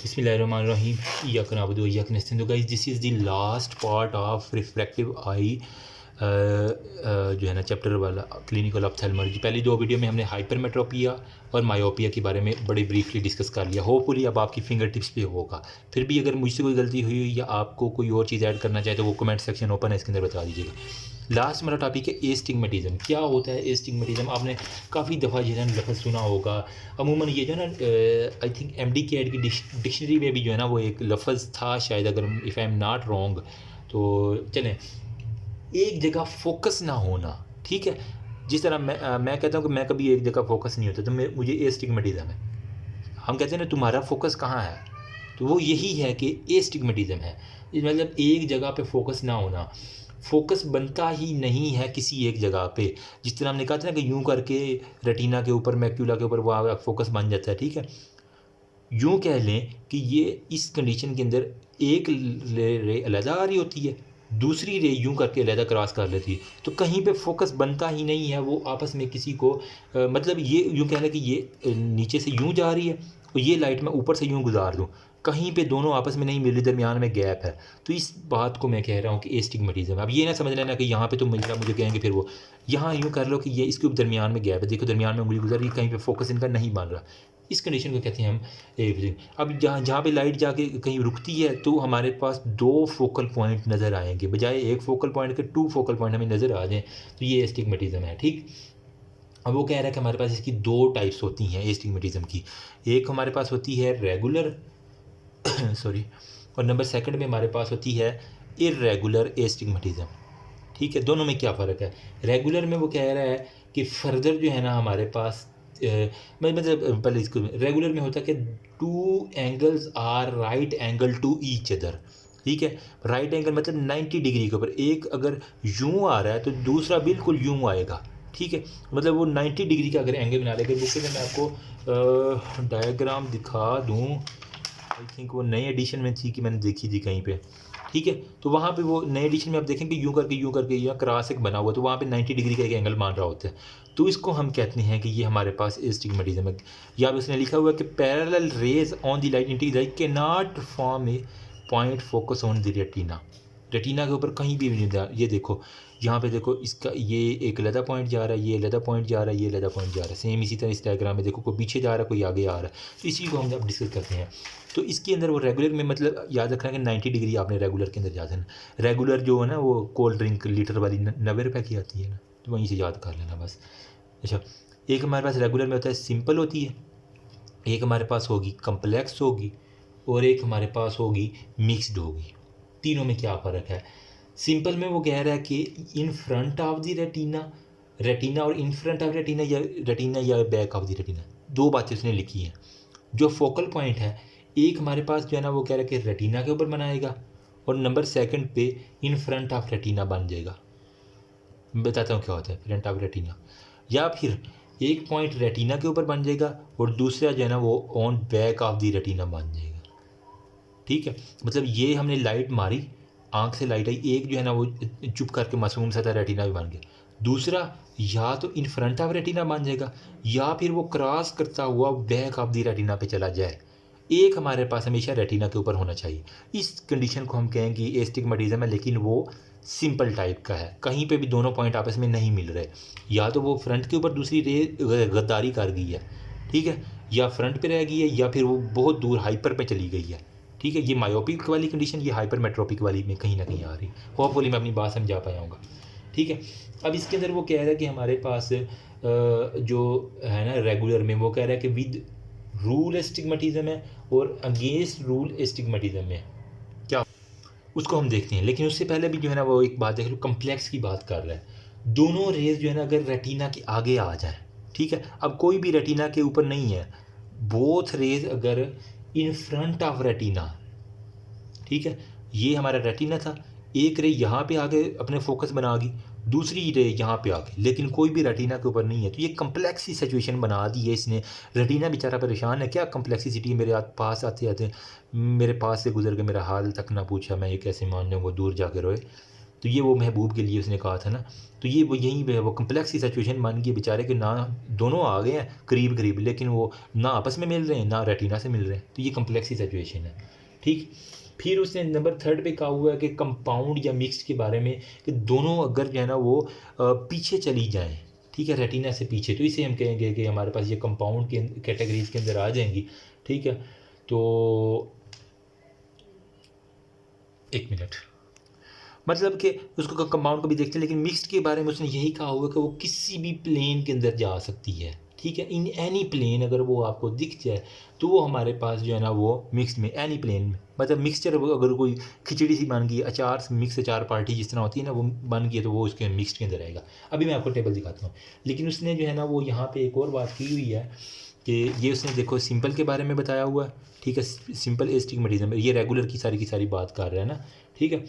बिस्मिल्लाहिर्रहमानिर्रहीम इय्याका नअबुदु व इय्याका नस्तईन। तो guys this is the last part of refractive eye जो है ना चैप्टर वाला क्लिनिकल ऑप्थेल्मोलॉजी। पहली दो वीडियो में हमने हाइपरमेट्रोपिया और मायोपिया के बारे में बड़े ब्रीफली डिस्कस कर लिया। होपफुली अब आपकी फिंगर टिप्स पे होगा। फिर भी अगर मुझसे कोई गलती हुई या आपको कोई और चीज़ ऐड करना चाहे तो वो कमेंट सेक्शन ओपन है, इसके अंदर बता दीजिएगा। लास्ट हमारा टॉपिक है एस्टिग्मेटिज्म। क्या होता है एस्टिग्मेटिज्म? आपने काफ़ी दफ़ा जो है ना लफ्ज़ सुना होगा। अमूमन ये जो है ना आई थिंक एमडी कैड की डिक्शनरी में भी जो है ना वो एक लफ्ज़ था शायद, अगर if I am not wrong. तो चलें, एक जगह फोकस ना होना, ठीक है। जिस तरह मैं कहता हूँ कि मैं कभी एक जगह फोकस नहीं होता, तो मुझे एस्टिग्मेटिज्म है। हम कहते हैं ना तुम्हारा फोकस कहाँ है, तो वो यही है कि एस्टिग्मेटिज्म है। मतलब एक जगह पे फोकस ना होना। फोकस बनता ही नहीं है किसी एक जगह पे। जिस तरह हमने कहा था ना कि यूं करके रेटिना के ऊपर, मैक्यूला के ऊपर वो फोकस बन जाता है, ठीक है। यूं कह लें कि ये इस कंडीशन के अंदर एक रे अलहदा आ रही होती है, दूसरी रे यूं करके अलहदा क्रॉस कर लेती है, तो कहीं पे फोकस बनता ही नहीं है। वो आपस में किसी को मतलब ये यूं कह लें कि ये नीचे से यूं जा रही है और ये लाइट मैं ऊपर से यूं गुजार दूं, कहीं पे दोनों आपस में नहीं मिल रही, दरमियान में गैप है। तो इस बात को मैं कह रहा हूँ कि एस्टिग्मेटिज्म। अब ये ना समझ लेना कि यहाँ पे तो मिल रहा, मुझे कहेंगे फिर वो यहाँ यूँ कर लो कि ये इसके दरमियान में गैप है, देखो दरमियान में उंगली गुजर रही, कहीं पे फोकस इनका नहीं बन रहा। इस कंडीशन को कहते हैं हम एवरिंग। अब जहाँ पे लाइट जाके कहीं रुकती है तो हमारे पास दो फोकल पॉइंट नज़र आएंगे, बजाय एक फोकल पॉइंट के टू फोकल पॉइंट हमें नज़र आ जाएँ, तो ये एस्टिग्मेटिज्म है, ठीक। अब वो कह रहा है कि हमारे पास इसकी दो टाइप्स होती हैं एस्टिग्मेटिज्म की। एक हमारे पास होती है रेगुलर सॉरी, और नंबर सेकंड में हमारे पास होती है इर्रेगुलर एस्टिग्मेटिज्म, ठीक है। दोनों में क्या फ़र्क है? रेगुलर में वो कह रहा है कि फर्दर जो है ना हमारे पास मतलब पहले इसको, रेगुलर में होता है कि two angles are right angle to each other, ठीक है। राइट एंगल मतलब 90 डिग्री के ऊपर, एक अगर यूँ आ रहा है तो दूसरा बिल्कुल यूँ आएगा, ठीक है। मतलब वो 90 डिग्री का अगर एंगल बना लेगा। बुक में मैं आपको डायग्राम दिखा दूँ, आई थिंक वो नई एडिशन में थी कि मैंने देखी थी कहीं पे, ठीक है। तो वहाँ पे वो नए एडिशन में आप देखेंगे यूँ करके या क्रॉस एक बना हुआ, तो वहाँ पे 90 डिग्री का एक एंगल मान रहा होता है। तो इसको हम कहते हैं कि ये हमारे पास एस्टिग्मेटिज्म है। या उसने लिखा हुआ है कि parallel rays on the light integral light के not form a point focus on the retina. Retina के ऊपर कहीं भी नहीं जा। ये देखो यहाँ पे देखो, इसका ये एक अलहदा पॉइंट जा रहा है, ये अलहदा पॉइंट जा रहा है, ये अलहदा पॉइंट जा रहा है। सेम इसी तरह इस डायग्राम में देखो, कोई पीछे जा रहा है, कोई आगे आ रहा है। तो इसी को हम अब डिस्कस करते हैं। तो इसके अंदर वो रेगुलर में मतलब याद रखना कि 90 डिग्री आपने रेगुलर के अंदर याद है। रेगुलर जो है ना वो कोल्ड ड्रिंक लीटर वाली 90 रुपये की आती है ना, तो वहीं से याद कर लेना बस। अच्छा, एक हमारे पास रेगुलर में होता है सिंपल होती है, एक हमारे पास होगी कम्प्लेक्स होगी, और एक हमारे पास होगी मिक्सड होगी। तीनों में क्या फ़र्क है? सिंपल में वो कह रहा है कि in front of the retina, retina और इन फ्रंट ऑफ रेटिना या बैक ऑफ द रेटिना, दो बातें उसने लिखी हैं। जो फोकल पॉइंट है, एक हमारे पास जो है ना वो कह रहा है कि रेटिना के ऊपर बनाएगा, और नंबर सेकंड पे इन फ्रंट ऑफ रेटिना बन जाएगा। बताता हूँ क्या होता है फ्रंट ऑफ रेटिना। या फिर एक पॉइंट रेटिना के ऊपर बन जाएगा और दूसरा जो है ना वो on back of the retina बन जाएगा, ठीक है। मतलब ये हमने लाइट मारी, आंख से लाइट आई, एक जो है ना वो चुप करके मासूम सा था, रेटिना भी बन गया। दूसरा या तो इन फ्रंट ऑफ रेटिना बन जाएगा या फिर वो क्रॉस करता हुआ बैक ऑफ द रेटिना पे चला जाए। एक हमारे पास हमेशा रेटिना के ऊपर होना चाहिए। इस कंडीशन को हम कहेंगे एस्टिग्मेटिज्म है, लेकिन वो सिंपल टाइप का है। कहीं पे भी दोनों पॉइंट आपस में नहीं मिल रहे, या तो वो फ्रंट के ऊपर दूसरी रे गद्दारी कर गई है, ठीक है, या फ्रंट पे रह गई है, या फिर वो बहुत दूर हाइपर पे चली गई है, ठीक है। ये मायोपिक वाली कंडीशन, ये हाइपरमेट्रोपिक वाली में कहीं ना कहीं आ रही। होपफुली मैं अपनी बात समझा पाया हूँगा, ठीक है। अब इसके अंदर वो कह रहा है कि हमारे पास जो है ना रेगुलर में वो कह रहा है कि विद रूल एस्टिग्मेटिज्म है और अगेंस्ट रूल एस्टिग्मेटिज्म है। क्या उसको हम देखते हैं, लेकिन उससे पहले भी जो है ना वो एक बात देख लो, कम्प्लेक्स की बात कर रहा है। दोनों रेज जो है ना अगर रेटिना के आगे आ जाए, ठीक है। अब कोई भी रेटिना के ऊपर नहीं है, बोथ रेज अगर इन फ्रंट ऑफ रेटिना, ठीक है, ये हमारा रेटिना था, एक रे यहाँ पे आगे अपने फोकस बना गई, दूसरी रे यहाँ पे आगे, लेकिन कोई भी रेटिना के ऊपर नहीं है। तो ये कम्प्लेक्स ही सिचुएशन बना दी है इसने। रेटिना बेचारा परेशान है, क्या कम्प्लेक्सिटी, मेरे पास आते आते मेरे पास से गुजर के मेरा हाल तक ना पूछा, मैं ये कैसे मान जाऊँगा, दूर जाके रोए। तो ये वो महबूब के लिए उसने कहा था ना, तो ये वो यहीं पे वो कम्प्लेक्स सी सिचुएशन बन गई बेचारे कि ना दोनों आ गए हैं करीब करीब, लेकिन वो ना आपस में मिल रहे हैं ना रेटिना से मिल रहे हैं, तो ये कम्प्लेक्स सी सिचुएशन है। ठीक, फिर उसने नंबर 3 पे कहा हुआ है कि कंपाउंड या मिक्स्ड के बारे में, कि दोनों अगर जो है ना वो पीछे चली जाएँ, ठीक है, रेटिना से पीछे, तो इसे हम कहेंगे कि हमारे पास ये कंपाउंड के कैटेगरीज के अंदर आ जाएंगी। ठीक है, तो एक मिनट, मतलब कि उसको कंपाउंड को भी देखते हैं, लेकिन मिक्स्ड के बारे में उसने यही कहा हुआ कि वो किसी भी प्लेन के अंदर जा सकती है। ठीक है, इन एनी प्लेन अगर वो आपको दिख जाए तो वो हमारे पास जो है ना वो मिक्स्ड में, एनी प्लेन में, मतलब मिक्सचर अगर कोई खिचड़ी सी बन गई, अचार मिक्स अचार पार्टी जिस तरह होती है ना वो बन गई है, तो वो उसके मिक्स्ड के अंदर आएगा। अभी मैं आपको टेबल दिखाता हूँ। लेकिन उसने जो है ना वो यहाँ पे एक और बात की हुई है कि ये उसने देखो सिंपल के बारे में बताया हुआ है। ठीक है, सिंपल एस्टिग्मेटिज्म, ये रेगुलर की सारी बात कर रहा है ना। ठीक है,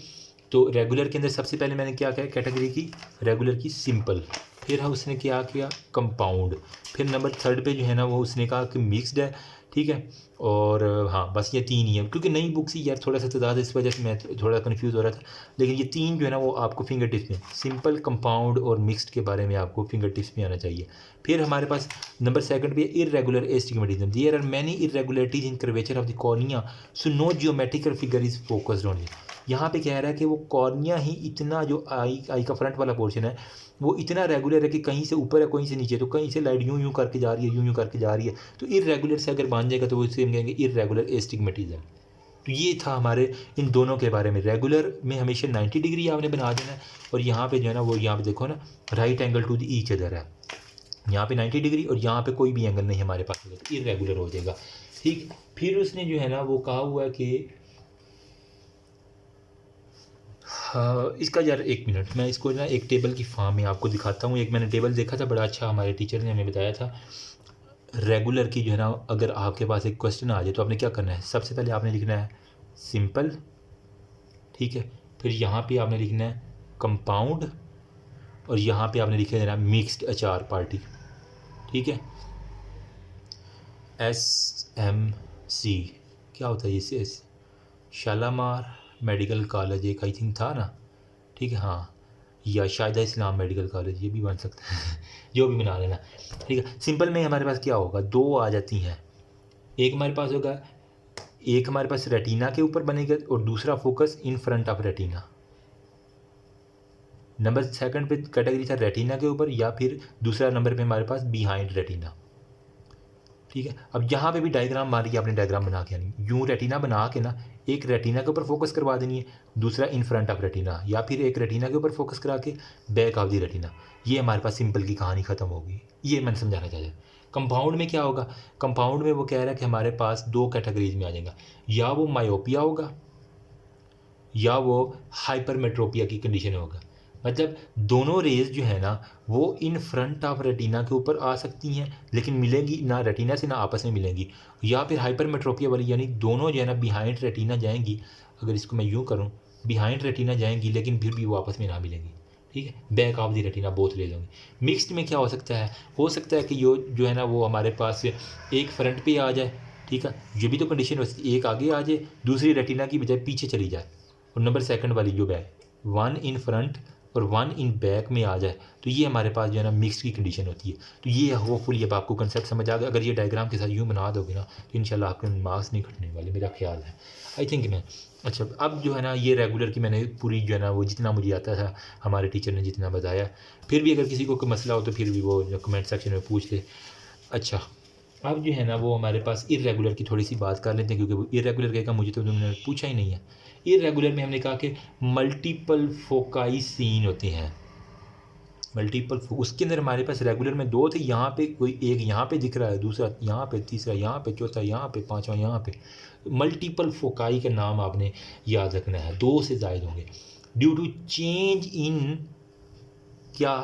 तो रेगुलर के अंदर सबसे पहले मैंने क्या किया, कैटेगरी की रेगुलर की सिंपल, फिर उसने क्या किया कंपाउंड, फिर नंबर 3 पे जो है ना वो उसने कहा कि मिक्स्ड है। ठीक है, और हाँ बस ये 3 ही है, क्योंकि नई बुक्स ही यार थोड़ा सा तादाद है, इस वजह से मैं थोड़ा कन्फ्यूज़ हो रहा था। लेकिन ये 3 जो है ना वो आपको फिंगर टिप्स में, सिंपल, कंपाउंड और मिक्स्ड के बारे में आपको फिंगर टिप्स में आना चाहिए। फिर हमारे पास नंबर 2 पे irregular astigmatism, there are many irregularities in curvature of the cornea, so no geometrical figure is focused on it. यहाँ पे कह रहा है कि वो कॉर्निया ही इतना, जो आई का फ्रंट वाला पोर्शन है वो इतना रेगुलर है कि कहीं से ऊपर है कहीं से नीचे, तो कहीं से लाइट यूं करके जा रही है, यूं करके जा रही है, तो इरेगुलर से अगर मान जाएगा तो वो इसे हम कहेंगे इरेगुलर एस्टिग्मेटिज्म। तो ये था हमारे इन दोनों के बारे में। रेगुलर में हमेशा 90 डिग्री आपने बना देना है, और यहाँ पे जो है ना वो यहाँ पे देखो ना right angle to the each other है, यहाँ पे 90 डिग्री और यहाँ पे कोई भी एंगल नहीं हमारे पास होगा, तो इरेगुलर हो जाएगा। ठीक, फिर उसने जो है ना वो कहा हुआ है कि हाँ, इसका यार एक मिनट, मैं इसको ना एक टेबल की फॉर्म में आपको दिखाता हूँ। एक मैंने टेबल देखा था बड़ा अच्छा, हमारे टीचर ने हमें बताया था। रेगुलर की जो है ना अगर आपके पास एक क्वेश्चन आ जाए तो आपने क्या करना है, सबसे पहले आपने लिखना है सिंपल। ठीक है, फिर यहाँ पे आपने लिखना है कंपाउंड, और यहाँ पे आपने लिखा देना मिक्स्ड अचार पार्टी। ठीक है, SMC क्या होता है ये, शालामार मेडिकल कॉलेज एक आई थिंक था ना। ठीक है, हाँ, या शायद इस्लाम मेडिकल कॉलेज, ये भी बन सकता है जो भी बना लेना। ठीक है, सिंपल में हमारे पास क्या होगा, 2 आ जाती हैं, एक हमारे पास होगा, एक हमारे पास रेटिना के ऊपर बनेगा और दूसरा focus in front of retina. Number 2 पे कैटेगरी था रेटिना के ऊपर, या फिर दूसरा नंबर पे हमारे पास बिहाइंड रेटिना। ठीक है, अब यहाँ पे भी डायग्राम मार के आपने डायग्राम बना के आनी, यूँ रेटिना बना के ना एक रेटिना के ऊपर फोकस करवा देनी है, दूसरा इन फ्रंट ऑफ रेटिना, या फिर एक रेटिना के ऊपर फोकस करा के बैक ऑफ दी रेटिना। ये हमारे पास सिंपल की कहानी ख़त्म होगी। ये मैंने समझाना चाहता। कंपाउंड में क्या होगा, कंपाउंड में वो कह रहा है कि हमारे पास 2 कैटेगरीज में आ जाएगा, या वो मायोपिया होगा या वो हाइपरमेट्रोपिया की कंडीशन होगा। मतलब दोनों रेज जो है ना वो इन फ्रंट ऑफ रेटिना के ऊपर आ सकती हैं, लेकिन मिलेंगी ना रेटिना से ना आपस में मिलेंगी, या फिर हाइपरमेट्रोपिया वाली, यानी दोनों जो है ना बिहाइंड रेटिना जाएंगी। अगर इसको मैं यूँ करूँ, बिहाइंड रेटिना जाएंगी लेकिन फिर भी वो आपस में ना मिलेंगी। ठीक है, back of the retina both ले होंगी। मिक्स्ड में क्या हो सकता है, हो सकता है कि जो है ना वो हमारे पास एक फ्रंट पे आ जाए। ठीक है, ये भी तो कंडीशन हो सकती है, एक आगे आ जाए दूसरी रेटिना की बजाय पीछे चली जाए, और नंबर 2 वाली जो है 1 इन फ्रंट और 1 इन बैक में आ जाए, तो ये हमारे पास जो है ना मिक्स की कंडीशन होती है। तो ये होपफुली अब आपको कंसेप्ट समझ आ गया। अगर ये डायग्राम के साथ यूँ बना दोगे ना तो इंशाल्लाह आपके मार्क्स नहीं घटने वाले, मेरा ख्याल है, आई थिंक मैं। अच्छा, अब जो है ना ये रेगुलर की मैंने पूरी जो है ना वो जितना मुझे आता था हमारे टीचर ने जितना बताया, फिर भी अगर किसी को कोई मसला हो तो फिर भी वो कमेंट सेक्शन में पूछ ले। अच्छा, अब जो है ना वो हमारे पास इरेगुलर की थोड़ी सी बात कर लेते हैं, क्योंकि इरेगुलर कहेगा मुझे तो तुमने पूछा ही नहीं है। इरेगुलर में हमने कहा कि मल्टीपल फोकाई सीन होते हैं, मल्टीपल, उसके अंदर हमारे पास रेगुलर में 2 थे, यहाँ पे कोई एक यहाँ पे दिख रहा है, दूसरा यहाँ पे, तीसरा यहाँ पे, चौथा यहाँ पे, पांचवा यहाँ पे। मल्टीपल फोकाई का नाम आपने याद रखना है, 2 से ज़ायद होंगे। ड्यू टू चेंज इन क्या,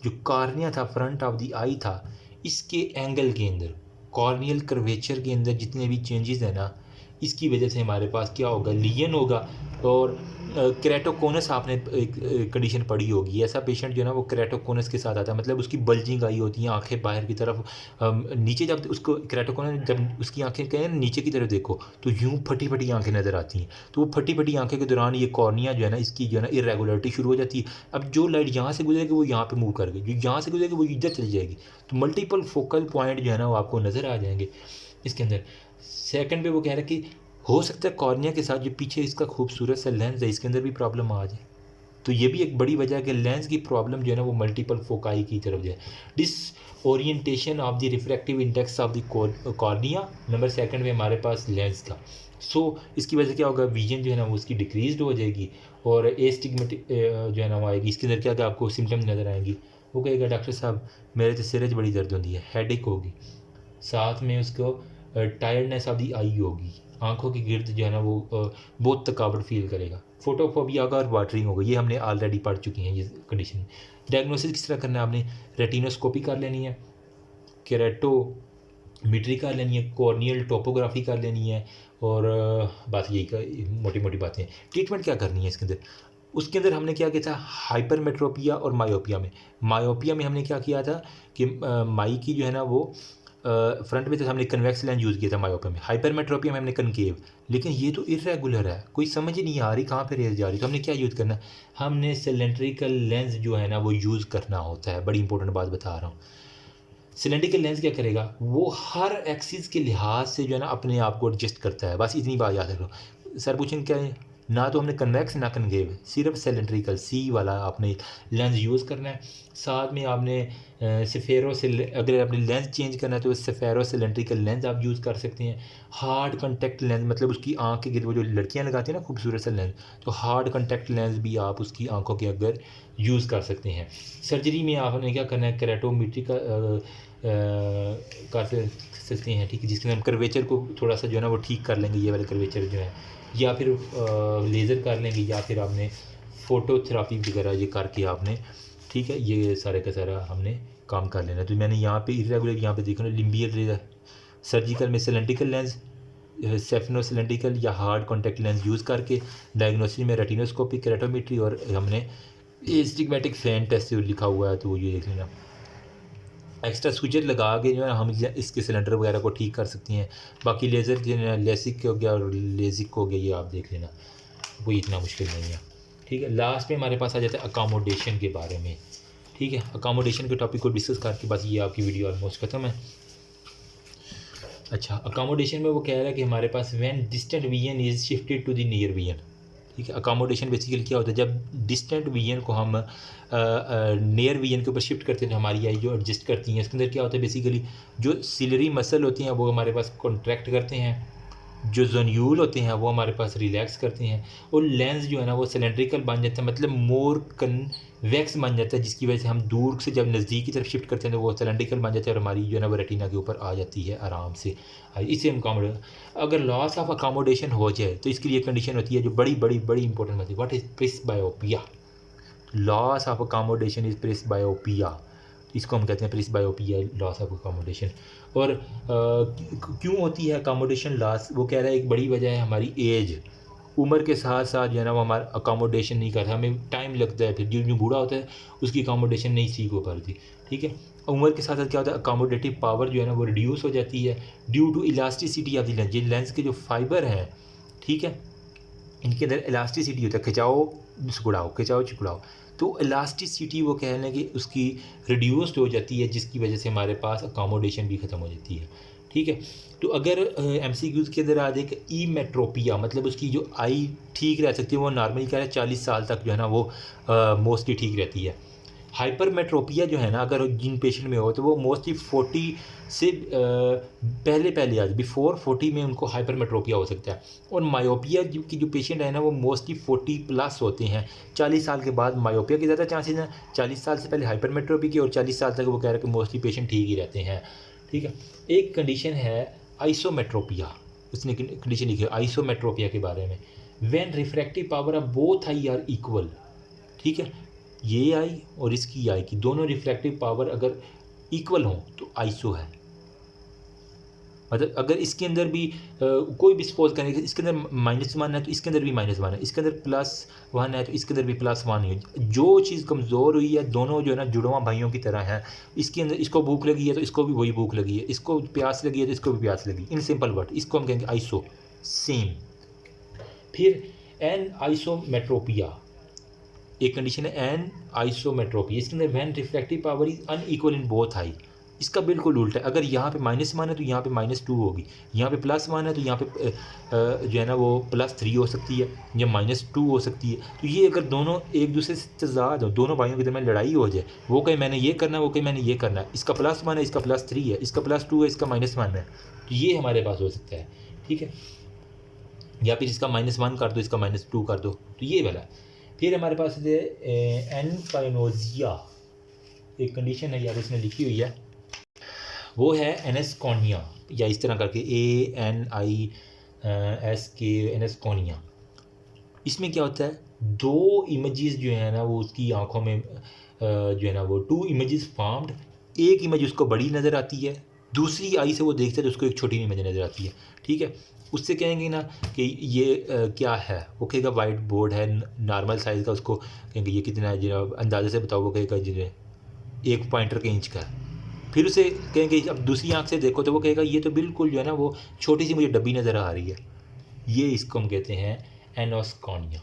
जो कॉर्निया था फ्रंट ऑफ द आई था, इसके एंगल के अंदर, कॉर्नियल कर्वेचर के अंदर जितने भी चेंजेस हैं ना, इसकी वजह से हमारे पास क्या होगा, लियन होगा। और केराटोकोनस आपने एक कंडीशन पढ़ी होगी, ऐसा पेशेंट जो है ना वो केराटोकोनस के साथ आता है, मतलब उसकी बल्जिंग आई होती है आंखें बाहर की तरफ, नीचे जब उसको केराटोकोनस, जब उसकी आंखें कहें नीचे की तरफ देखो तो यूँ फटी फटी आंखें नज़र आती हैं। तो वो फटी फटी आंखें के दौरान ये कॉर्निया जो है ना इसकी जो है ना इरेगुलरिटी शुरू हो जाती है। अब जो लाइट यहाँ से गुजरेगी वो यहाँ पे मूव करेगी, जो यहाँ से गुजरेगी वो इधर चली जाएगी। तो मल्टीपल फोकल पॉइंट जो है ना वो आपको नज़र आ जाएंगे इसके अंदर। सेकंड पे वो कह रहा है कि हो सकता है कॉर्निया के साथ जो पीछे इसका खूबसूरत सा लेंस है इसके अंदर भी प्रॉब्लम आ जाए। तो ये भी एक बड़ी वजह है कि लेंस की प्रॉब्लम जो है ना वो मल्टीपल फोकाई की तरफ जाए। Disorientation of the refractive index of the cornea, number second में हमारे पास लेंस का। सो इसकी वजह से क्या होगा, विजन जो है ना वो उसकी डिक्रीज हो जाएगी और एस्टिग्मेटिक जो है ना वो आएगी। इसके अंदर क्या क्या आपको सिम्टम्स नज़र आएंगी, वो कहेगा डॉक्टर साहब मेरे तो सिर बड़ी दर्द होती है, हेडेक होगी, साथ में उसको टायर्डनेस ऑफ दी आई होगी, आंखों के गिर्द जो है ना वो बहुत थकावट फील करेगा, फोटोफोबिया होगा और वाटरिंग होगा। ये हमने ऑलरेडी पढ़ चुकी हैं ये कंडीशन। डायग्नोसिस किस तरह करना है, आपने रेटिनोस्कोपी कर लेनी है, केरेटोमीट्री कर लेनी है, कॉर्नियल टोपोग्राफी कर लेनी है, और बात यही का मोटी मोटी बातें। ट्रीटमेंट क्या करनी है इसके अंदर, उसके अंदर हमने क्या किया था, हाइपरमेट्रोपिया और मायोपिया में हमने क्या किया था कि माई की जो है ना वो फ्रंट में तो हमने कन्वेक्स लेंस यूज़ किया था मायोपिया में, हाइपरमेट्रोपिया में हमने कनकेव। लेकिन ये तो इरेगुलर है, कोई समझ ही नहीं आ रही कहाँ पे रेस जा रही, तो हमने क्या यूज़ करना है, हमने सिलेंड्रिकल लेंस जो है ना वो यूज़ करना होता है। बड़ी इंपॉर्टेंट बात बता रहा हूँ। सिलेंड्रिकल लेंस क्या करेगा, वो हर एक्सिस के लिहाज से जो है ना अपने आप को एडजस्ट करता है। बस इतनी बात याद रखो। सर पूछेंगे क्या है, ना तो हमने कन्वेक्स ना कनकेव, सिर्फ सिलेंड्रिकल सी वाला आपने लेंस यूज़ करना है। साथ में आपने सफ़ेरो से, अगर आपने लेंस चेंज करना है तो सफ़ेरो सिलेंड्रिकल लेंस आप यूज़ कर सकते हैं। हार्ड कंटेक्ट लेंस, मतलब उसकी आँख के गिर्द वो जो लड़कियाँ लगाती हैं ना खूबसूरत सा लेंस, तो हार्ड कंटेक्ट लेंस भी आप उसकी आँखों के अगर यूज़ कर सकते हैं। सर्जरी में आपने क्या करना है, केराटोमीट्री का कर सकते हैं, ठीक है, जिसके हम कर्वेचर को थोड़ा सा जो है ना वो ठीक कर लेंगे, ये वाले कर्वेचर जो है, या फिर लेज़र कर लेंगे, या फिर आपने फ़ोटोथेरापी वगैरह ये करके आपने, ठीक है, ये सारे का सारा हमने काम कर लेना। तो मैंने यहाँ पे इरेगुलर यहाँ पे देखो ना, लिम्बियल सर्जिकल में सिलेंड्रिकल लेंस, सेफनो सिलेंड्रिकल या हार्ड कॉन्टैक्ट लेंस यूज़ करके, डायग्नोसिस में रेटिनोस्कोपी, केराटोमेट्री, और हमने एस्टिग्मेटिक फैन टेस्ट लिखा हुआ है तो ये देख लेना। एक्स्ट्रा स्विचर लगा के जो है हम इसके सिलेंडर वगैरह को ठीक कर सकते हैं। बाकी लेज़र जो है लेसिक हो गया और लेजिक हो गया, ये आप देख लेना, कोई इतना मुश्किल नहीं है, ठीक है। लास्ट में हमारे पास आ जाता है अकोमोडेशन के बारे में, ठीक है। अकोमोडेशन के टॉपिक को डिस्कस करके बस ये आपकी वीडियो ऑलमोस्ट ख़त्म है। अच्छा, अकोमोडेशन में वो कह रहा है कि हमारे पास when distant vision is shifted to the near vision, ठीक है। अकोमोडेशन बेसिकली क्या होता है, जब डिस्टेंट विजन को हम नियर विजन के ऊपर शिफ्ट करते हैं तो हमारी आई जो एडजस्ट करती हैं। इसके अंदर क्या होता है, बेसिकली जो सिलरी मसल होती हैं वो हमारे पास कॉन्ट्रैक्ट करते हैं, जो जोन्यूल होते हैं वो हमारे पास रिलैक्स करते हैं, और लेंस जो है ना वो सिलेंड्रिकल बन जाता है, मतलब मोर कन्वेक्स बन जाता है, जिसकी वजह से हम दूर से जब नज़दीक की तरफ शिफ्ट करते हैं तो वो सिलेंड्रिकल बन जाता है और हमारी जो है ना वो रेटिना के ऊपर आ जाती है आराम से। इसे हम अगर लॉस ऑफ अकोमोडेशन हो जाए तो इसके लिए कंडीशन होती है जो बड़ी बड़ी बड़ी इंपॉर्टेंट होती है, what is presbyopia. Loss of accommodation is presbyopia, इसको हम कहते हैं प्रिस्बायोपिया, लॉस ऑफ अकोमोडेशन। और क्यों होती है अकोमोडेशन लॉस, वो कह रहा है एक बड़ी वजह है हमारी एज, उम्र के साथ साथ जो है ना वो हमारा अकोमोडेशन नहीं करता, हमें टाइम लगता है, फिर जो जो बूढ़ा होता है उसकी अकोमोडेशन नहीं सीख हो पाती, ठीक है। उम्र के साथ साथ क्या होता है, अकोमोडेटिव पावर जो है ना वो रिड्यूस हो जाती है due to elasticity of the lens. ये लेंस के जो फाइबर हैं, ठीक है, इनके अंदर इलास्टिसिटी होता है, खिंचाओ सिकुड़ाओ, खिंचाओ चिकुड़ाओ, तो इलास्टिसिटी वो कह लें कि उसकी रिड्यूस्ड हो जाती है, जिसकी वजह से हमारे पास अकोमोडेशन भी ख़त्म हो जाती है, ठीक है। तो अगर MCQs के अंदर आ जाए कि ई मेट्रोपिया, मतलब उसकी जो आई ठीक रह सकती है, वो नॉर्मली क्या है 40 साल तक जो है ना वो मोस्टली ठीक रहती है। हाइपरमेट्रोपिया जो है ना अगर जिन पेशेंट में हो तो वो मोस्टली 40 से पहले पहले आज बिफोर 40 में उनको हाइपरमेट्रोपिया हो सकता है। और मायोपिया की जो पेशेंट है ना वो मोस्टली 40 प्लस होते हैं। 40 साल के बाद मायोपिया के ज़्यादा चांसेस हैं, 40 साल से पहले हाइपरमेट्रोपी की, और 40 साल तक वो कह रहे हैं कि मोस्टली पेशेंट ठीक ही रहते हैं, ठीक है। एक कंडीशन है आइसोमेट्रोपिया, उसने कंडीशन लिखी है आइसोमेट्रोपिया के बारे में, when refractive power of both I R equal, ठीक है। ये आई और इसकी आई की दोनों रिफ्रैक्टिव पावर अगर इक्वल हों तो आइसो है, मतलब अगर इसके अंदर भी कोई भी सपोज करें कि इसके अंदर -1 है तो इसके अंदर भी -1 है, इसके अंदर +1 है तो इसके अंदर भी +1 है। जो चीज़ कमज़ोर हुई है दोनों जो है ना जुड़वा भाइयों की तरह हैं। इसके अंदर इसको भूख लगी है तो इसको भी वही भूख लगी है, इसको प्यास लगी है तो इसको भी प्यास लगी। इन सिंपल वर्ड इसको हम कहेंगे आइसो सेम। फिर एन आइसोमेट्रोपिया एक कंडीशन है, एन आइसोमेट्रोपिया। इसके अंदर when refractive power is unequal in both I. इसका बिल्कुल उल्टा है। अगर यहाँ पे -1 है तो यहाँ पे -2 होगी, यहाँ पे +1 है तो यहाँ पे जो है ना वो +3 हो सकती है या -2 हो सकती है। तो ये अगर दोनों एक दूसरे से तजाद हो, दोनों भाइयों के दरमियान लड़ाई हो जाए, वो कहे मैंने ये करना है, वो कहे मैंने ये करना है, इसका +1 है, इसका +3 है, इसका +2 है, इसका -1 है, तो ये हमारे पास हो सकता है। ठीक है, या फिर इसका -1 कर दो, इसका -2 कर दो, तो ये वाला। फिर हमारे पास है एनकाइनोजिया एक कंडीशन है यार, इसने लिखी हुई है, वो है एनेस्कोनिया या इस तरह करके ANISK एनेस्कोनिया। इसमें क्या होता है, दो इमेजेस जो है ना वो उसकी आंखों में जो है ना वो 2 इमेजेस फॉर्म्ड। एक इमेज उसको बड़ी नज़र आती है, दूसरी आई से वो देखता है तो उसको एक छोटी इमेज नज़र आती है। ठीक है, उससे कहेंगे ना कि ये क्या है, वो कहेगा वाइट बोर्ड है नॉर्मल साइज़ का, उसको कहेंगे ये कितना है जो अंदाजे से बताओ, वो कहेगा जो है 1 पॉइंटर के इंच का है। फिर उसे कहेंगे अब दूसरी आंख से देखो तो वो कहेगा ये तो बिल्कुल जो है ना वो छोटी सी मुझे डब्बी नज़र आ रही है। ये इसको हम कहते हैं एनोस्कोनिया।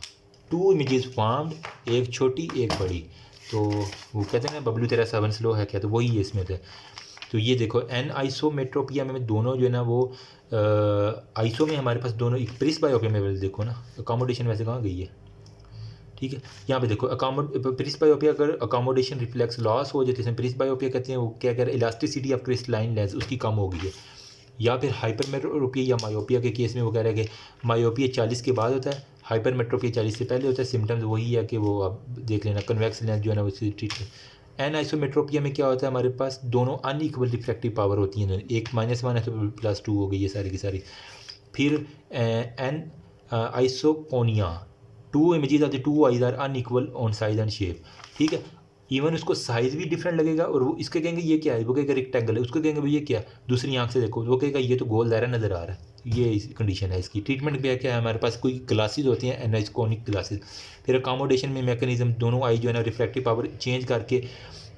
2 इमेजेस फॉर्म्ड, एक छोटी एक बड़ी। तो वो कहते हैं ना बबलू तेरा 7 स्लो है क्या, तो वही है इसमें थे। तो ये देखो एन आइसोमेट्रोपिया में दोनों जो है ना वो आइसो में हमारे पास दोनों एक प्रिस बायोपिया में देखो ना अकोमोडेशन वैसे कहाँ गई है। ठीक है, यहाँ पे देखो प्रिस बायोपिया अगर अकोमोडेशन रिफ्लेक्स लॉस हो जाए तो प्रिस बायोपिया कहते हैं, वो क्या कह रहे हैं इलास्टिसिटी ऑफ क्रिस्टलाइन लेंस उसकी कम हो गई है। या फिर हाइपरमेट्रोपिया या मायोपिया के केस में वो कह रहा है कि मायोपिया 40 के बाद होता है, हाइपरमेट्रोपिया 40 से पहले होता है। सिम्टम्स वही है कि वो आप देख लेना कन्वेक्स लेंस जो है ना उसकी ट्रीटमेंट। एन आइसोमेट्रोपिया में क्या होता है, हमारे पास दोनों अनइक्वल रिफ्रैक्टिव पावर होती हैं, एक -1 है तो +2 हो गई ये सारी की सारी। फिर एन आइसोकोनिया 2 इमेजेस आती, 2 eyes are unequal on size and shape. ठीक है, इवन उसको साइज़ भी डिफरेंट लगेगा और वो इसके कहेंगे ये क्या है, वो कहेगा रेक्टेंगल है, उसको कहेंगे भाई ये क्या है, दूसरी आंख से देखो वो कहेगा ये तो गोल दायरा नज़र आ रहा है। ये इस कंडीशन है इसकी। ट्रीटमेंट भी क्या है, हमारे पास कोई ग्लासेस होती हैं एनाइकोनिक ग्लासेस। फिर अकोमोडेशन में मैकेनिज्म दोनों आई जो है ना रिफ्रैक्टिव पावर चेंज करके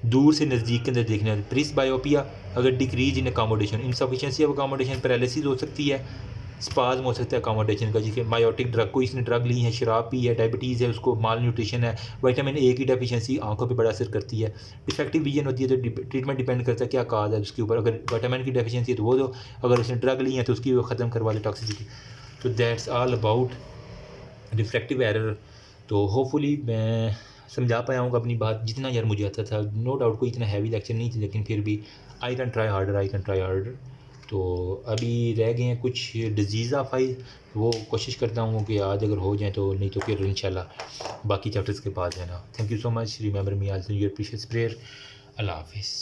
दूर से नज़दीक के अंदर देखने होती है। प्रिस बायोपिया अगर decrease in accommodation, insufficiency of accommodation, paralysis हो सकती है, स्पाज्म हो सकता है अकोमोडेशन का, जिसके मायोटिक ड्रग को इसने ड्रग ली है, शराब पी है, डायबिटीज़ है, उसको माल न्यूट्रिशन है, विटामिन ए की डेफिशिएंसी आंखों पे बड़ा असर करती है। डिफेक्टिव विजन होती है तो ट्रीटमेंट डिपेंड करता है क्या काज है उसके ऊपर। अगर विटामिन की डेफिशिएंसी है तो वो दो, अगर उसने ड्रग ली है तो उसकी वो ख़त्म करवा दे टॉक्सिसिटी। तो that's all about refractive error. तो होपफुली मैं समझा पाया हूँ अपनी बात जितना यार मुझे आता था। नो डाउट कोई इतना हैवी लेक्चर नहीं थी, लेकिन फिर भी आई कैन ट्राई हार्डर। तो अभी रह गए हैं कुछ डिजीज़ ऑफ आई, वो कोशिश करता हूँ कि आज अगर हो जाए तो, नहीं तो फिर इंशाल्लाह बाकी चैप्टर्स के बाद है ना। Thank you so much, remember me also your precious prayer. अल्लाह हाफिज़।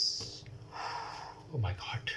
Oh my God.